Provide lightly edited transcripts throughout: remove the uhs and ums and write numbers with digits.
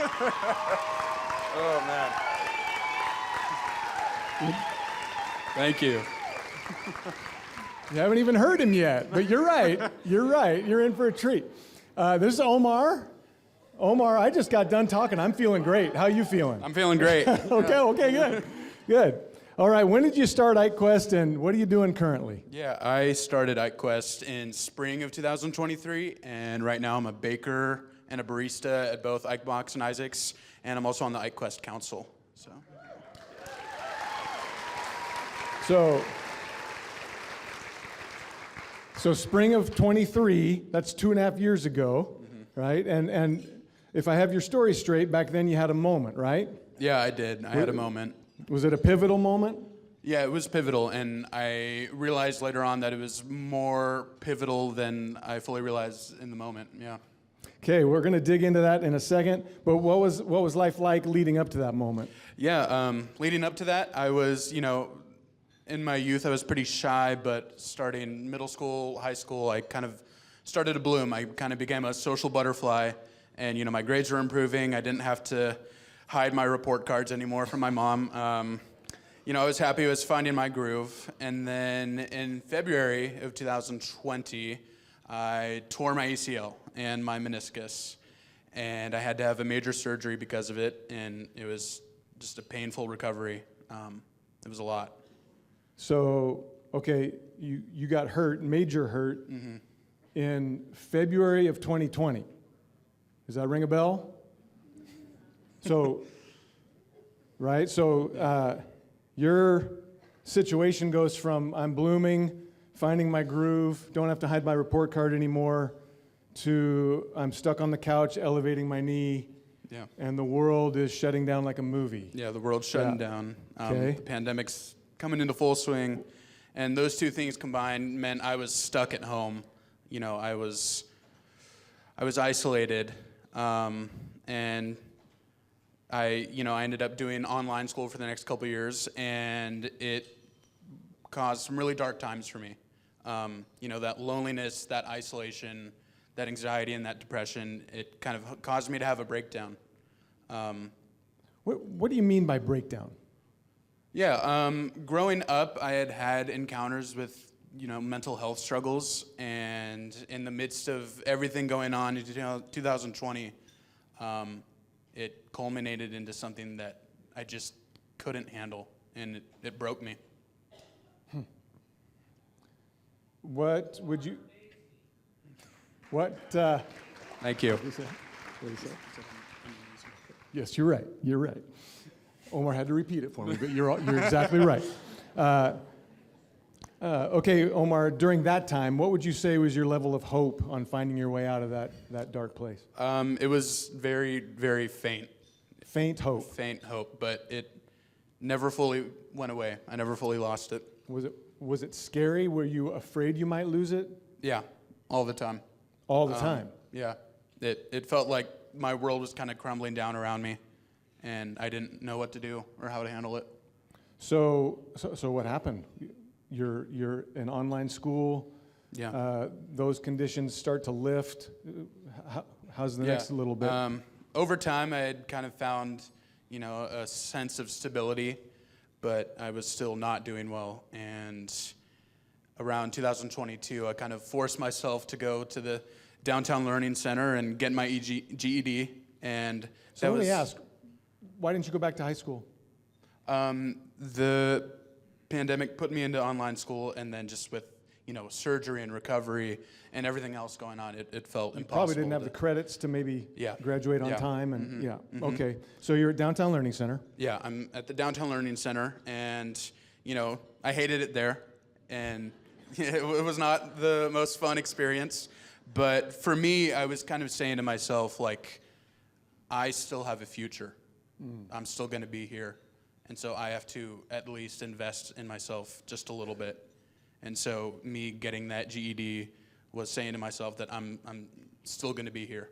Oh, man. Thank you. You haven't even heard him yet, but you're right. You're right. You're in for a treat. This is Omar. Omar, I just got done talking. I'm feeling great. How you feeling? I'm feeling great. Okay, good. Good. All right, when did you start IkeQuest, and what are you doing currently? Yeah, I started IkeQuest in spring of 2023, and right now I'm a baker and a barista at both Ikebox and Isaac's, and I'm also on the IkeQuest Council. So spring of 23, that's 2.5 years ago, right? And if I have your story straight, back then you had a moment, right? Yeah, I did. I had a moment. Was it a pivotal moment? Yeah, it was pivotal, and I realized later on that it was more pivotal than I fully realized in the moment, yeah. Okay, we're going to dig into that in a second, but what was life like leading up to that moment? Yeah, leading up to that, I was, in my youth, I was pretty shy, but starting middle school, high school, I kind of started to bloom. I kind of became a social butterfly, and, my grades were improving. I didn't have to hide my report cards anymore from my mom. I was happy I was finding my groove. And then in February of 2020, I tore my ACL and my meniscus, and I had to have a major surgery because of it, and it was just a painful recovery. It was a lot. So, okay, you got hurt, major hurt, in February of 2020. Does that ring a bell? So, right, so your situation goes from I'm blooming, finding my groove, don't have to hide my report card anymore, to I'm stuck on the couch, elevating my knee, and the world is shutting down like a movie. Yeah, the world's shutting down. Okay. The pandemic's coming into full swing, and those two things combined meant I was stuck at home. I was isolated, and I ended up doing online school for the next couple of years, and it caused some really dark times for me. That loneliness, that isolation, that anxiety, and that depression, it kind of caused me to have a breakdown. What do you mean by breakdown? Yeah, growing up, I had encounters with, mental health struggles, and in the midst of everything going on in 2020, it culminated into something that I just couldn't handle, and it broke me. What would you... What... Thank you. What did he say? Yes, you're right. You're right. Omar had to repeat it for me, but you're exactly right. Okay, Omar, during that time, what would you say was your level of hope on finding your way out of that dark place? It was very, very faint. Faint hope. Faint hope, but it never fully went away. I never fully lost it. Was it scary? Were you afraid you might lose it? Yeah, all the time. All the time? Yeah. It felt like my world was kind of crumbling down around me, and I didn't know what to do or how to handle it. So what happened? You're in online school. Yeah. Those conditions start to lift. How's the next little bit? Over time, I had kind of found, a sense of stability, but I was still not doing well. And around 2022, I kind of forced myself to go to the Downtown Learning Center and get my GED. And so let me ask, why didn't you go back to high school? The pandemic put me into online school, and then just with surgery and recovery and everything else going on, it felt impossible. Probably didn't have the credits to maybe graduate on time. And okay. So you're at Downtown Learning Center. Yeah, I'm at the Downtown Learning Center, and I hated it there, and it was not the most fun experience. But for me, I was kind of saying to myself, like, I still have a future. I'm still going to be here. And so I have to at least invest in myself just a little bit. And so me getting that GED was saying to myself that I'm still going to be here.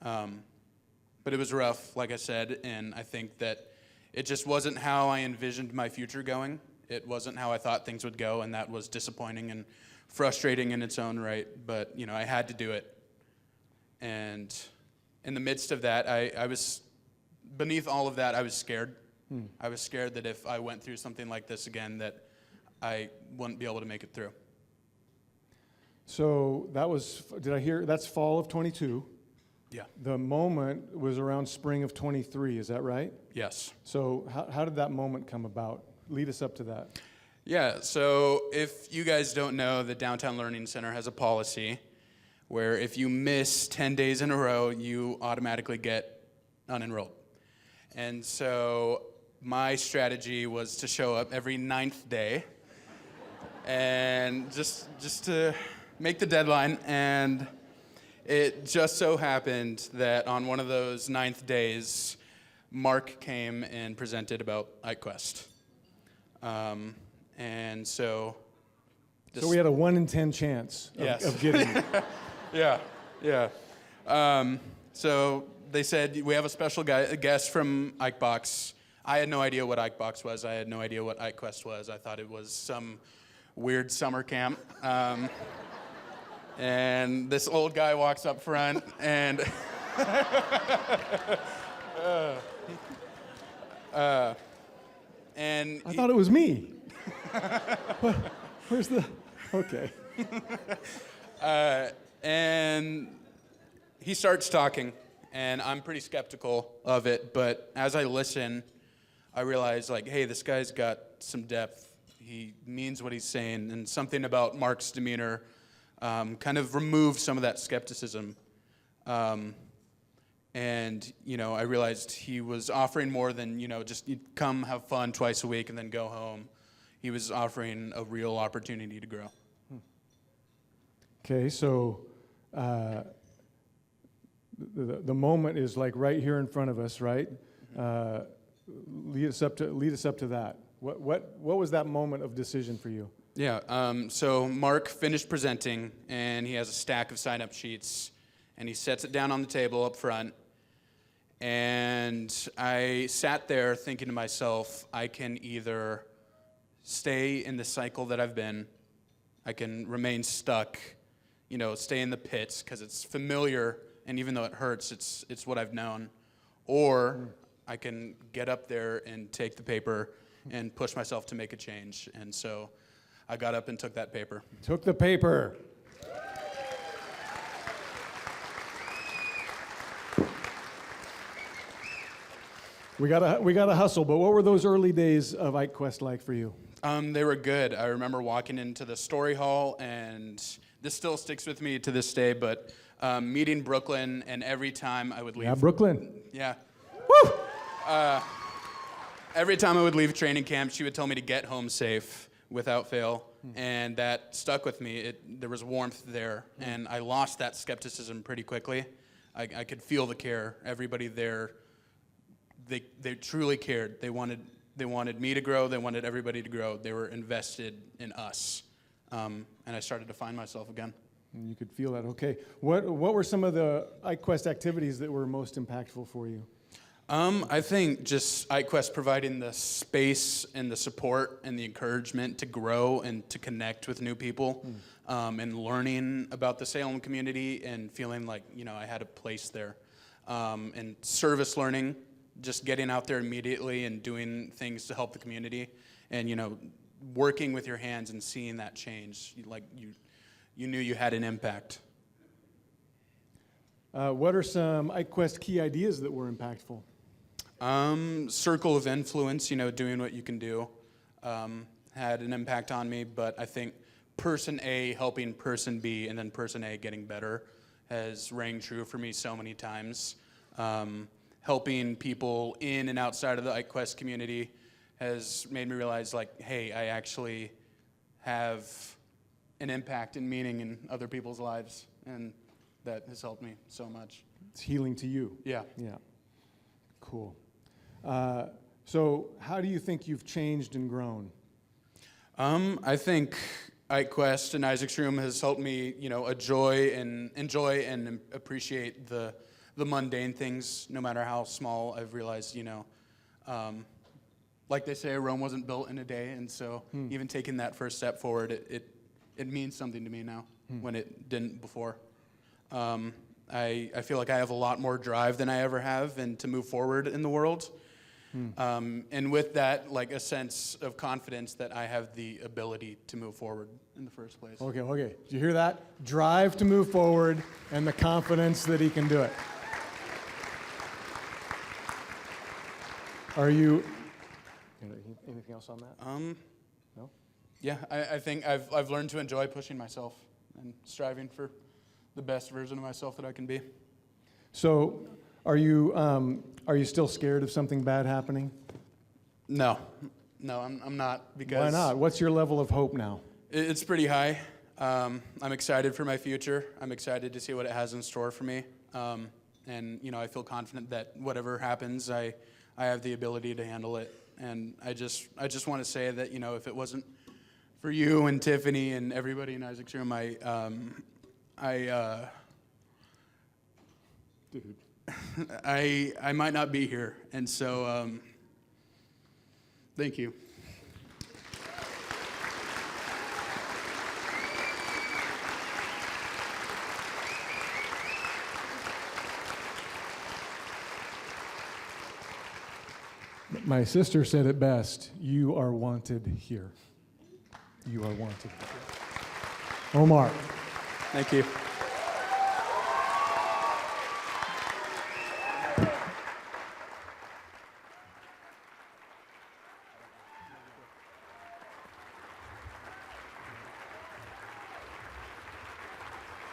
But it was rough, like I said, and I think that it just wasn't how I envisioned my future going. It wasn't how I thought things would go, and that was disappointing and frustrating in its own right. But I had to do it, and in the midst of that, I was, beneath all of that, I was scared. I was scared that if I went through something like this again, that I wouldn't be able to make it through. So that was, did I hear, that's fall of 22. Yeah. The moment was around spring of 23, is that right? Yes. So how did that moment come about? Lead us up to that. Yeah, so if you guys don't know, the Downtown Learning Center has a policy where if you miss 10 days in a row, you automatically get unenrolled. And so my strategy was to show up every 9th day and just to make the deadline. And it just so happened that on one of those 9th days, Mark came and presented about IQuest. And so... So we had a 1 in 10 chance of getting it. Yeah. So they said, we have a special guest from IKEBox. I had no idea what IKEBox was. I had no idea what IQuest was. I thought it was some weird summer camp. And this old guy walks up front and... and I thought it was me. Where's the... Okay. And he starts talking, and I'm pretty skeptical of it, but as I listen, I realize, like, hey, this guy's got some depth. He means what he's saying, and something about Mark's demeanor kind of removed some of that skepticism. And, I realized he was offering more than, just you'd come have fun twice a week and then go home. He was offering a real opportunity to grow. Okay, so the moment is like right here in front of us, right? Lead us up to that. What was that moment of decision for you? Yeah, so Mark finished presenting, and he has a stack of sign-up sheets, and he sets it down on the table up front, and I sat there thinking to myself, I can either stay in the cycle that I've been, I can remain stuck, stay in the pits because it's familiar, and even though it hurts, it's what I've known, or I can get up there and take the paper and push myself to make a change. And so I got up and took that paper. Took the paper. We gotta hustle, but what were those early days of IQuest like for you? They were good. I remember walking into the story hall, and this still sticks with me to this day, but meeting Brooklyn, and every time I would leave... Yeah, Brooklyn. Yeah. Woo! Every time I would leave training camp, she would tell me to get home safe without fail, and that stuck with me. There was warmth there, and I lost that skepticism pretty quickly. I could feel the care. Everybody there, they truly cared. They wanted me to grow. They wanted everybody to grow. They were invested in us, and I started to find myself again. And you could feel that. Okay. What were some of the IQuest activities that were most impactful for you? I think just IQuest providing the space and the support and the encouragement to grow and to connect with new people, and learning about the Salem community and feeling like, I had a place there. And service learning, just getting out there immediately and doing things to help the community, and, working with your hands and seeing that change, you knew you had an impact. What are some IQuest key ideas that were impactful? Circle of influence, doing what you can do, had an impact on me, but I think person A helping person B and then person A getting better has rang true for me so many times. Helping people in and outside of the IQuest community has made me realize, hey, I actually have an impact and meaning in other people's lives, and that has helped me so much. It's healing to you. Yeah. Yeah. Cool. So how do you think you've changed and grown? I think IQuest and Isaac's Room has helped me, enjoy and appreciate the mundane things, no matter how small. I've realized, like they say, Rome wasn't built in a day, and so even taking that first step forward, it means something to me now when it didn't before. I feel like I have a lot more drive than I ever have, and to move forward in the world. And with that, like a sense of confidence that I have the ability to move forward in the first place. Okay. Did you hear that? Drive to move forward and the confidence that he can do it. Are you, anything else on that? No? Yeah, I think I've learned to enjoy pushing myself and striving for the best version of myself that I can be. So, are you still scared of something bad happening? No, I'm not, because Why not? What's your level of hope now? It's pretty high. I'm excited for my future. I'm excited to see what it has in store for me. And I feel confident that whatever happens, I have the ability to handle it. And I just want to say that if it wasn't for you and Tiffany and everybody in Isaac's room, Dude. I might not be here. And so, thank you. My sister said it best. You are wanted here. You are wanted here. Omar. Thank you.